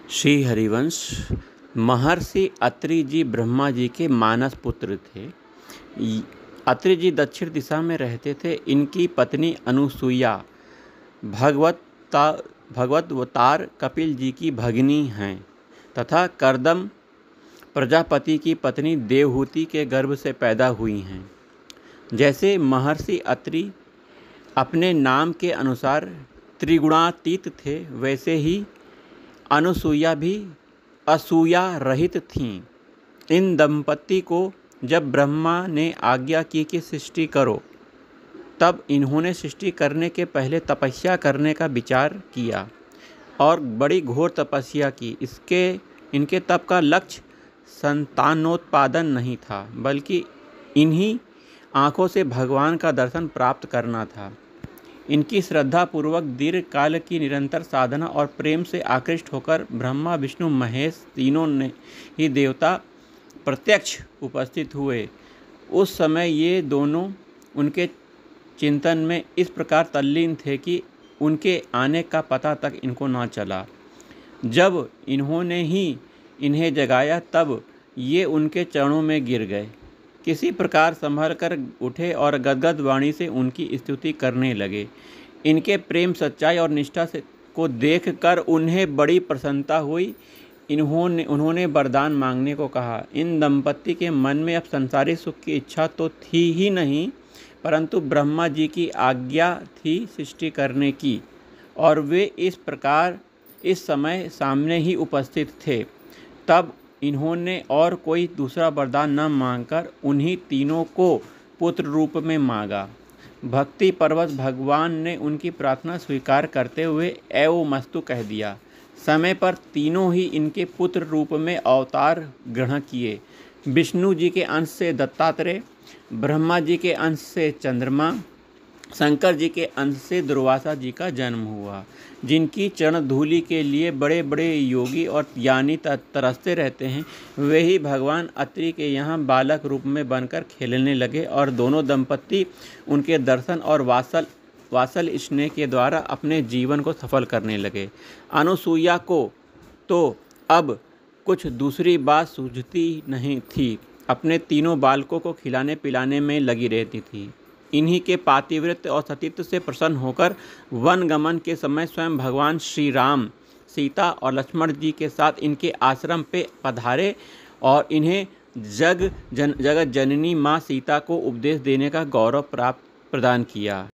श्री हरिवंश महर्षि अत्रि जी ब्रह्मा जी के मानस पुत्र थे। अत्रि जी दक्षिण दिशा में रहते थे। इनकी पत्नी अनुसुईया भगवतार कपिल जी की भगिनी हैं तथा कर्दम प्रजापति की पत्नी देवहूति के गर्भ से पैदा हुई हैं। जैसे महर्षि अत्रि अपने नाम के अनुसार त्रिगुणातीत थे, वैसे ही अनुसुईया भी असूया रहित थीं। इन दंपति को जब ब्रह्मा ने आज्ञा की कि सृष्टि करो, तब इन्होंने सृष्टि करने के पहले तपस्या करने का विचार किया और बड़ी घोर तपस्या की। इनके तप का लक्ष्य संतानोत्पादन नहीं था, बल्कि इन्हीं आँखों से भगवान का दर्शन प्राप्त करना था। इनकी श्रद्धा पूर्वक दीर्घ काल की निरंतर साधना और प्रेम से आकृष्ट होकर ब्रह्मा विष्णु महेश तीनों ने ही देवता प्रत्यक्ष उपस्थित हुए। उस समय ये दोनों उनके चिंतन में इस प्रकार तल्लीन थे कि उनके आने का पता तक इनको ना चला। जब इन्होंने ही इन्हें जगाया, तब ये उनके चरणों में गिर गए। किसी प्रकार संभल कर उठे और गदगद वाणी से उनकी स्तुति करने लगे। इनके प्रेम, सच्चाई और निष्ठा को देखकर उन्हें बड़ी प्रसन्नता हुई। उन्होंने वरदान मांगने को कहा। इन दंपति के मन में अब संसारिक सुख की इच्छा तो थी ही नहीं, परंतु ब्रह्मा जी की आज्ञा थी सृष्टि करने की, और वे इस समय सामने ही उपस्थित थे। तब इन्होंने और कोई दूसरा वरदान न मांगकर उन्हीं तीनों को पुत्र रूप में मांगा। भक्ति परवश भगवान ने उनकी प्रार्थना स्वीकार करते हुए एवमस्तु कह दिया। समय पर तीनों ही इनके पुत्र रूप में अवतार ग्रहण किए। विष्णु जी के अंश से दत्तात्रेय, ब्रह्मा जी के अंश से चंद्रमा, शंकर जी के अंश से दुर्वासा जी का जन्म हुआ। जिनकी चरण धूलि के लिए बड़े बड़े योगी और ज्ञानी तरसते रहते हैं, वे ही भगवान अत्रि के यहाँ बालक रूप में बनकर खेलने लगे और दोनों दंपति उनके दर्शन और वात्सल स्नेह के द्वारा अपने जीवन को सफल करने लगे। अनुसुईया को तो अब कुछ दूसरी बात सूझती नहीं थी, अपने तीनों बालकों को खिलाने पिलाने में लगी रहती थी। इन्हीं के पातिव्रत्य और सतीत्व से प्रसन्न होकर वन गमन के समय स्वयं भगवान श्री राम, सीता और लक्ष्मण जी के साथ इनके आश्रम पे पधारे और इन्हें जगत जननी माँ सीता को उपदेश देने का गौरव प्रदान किया।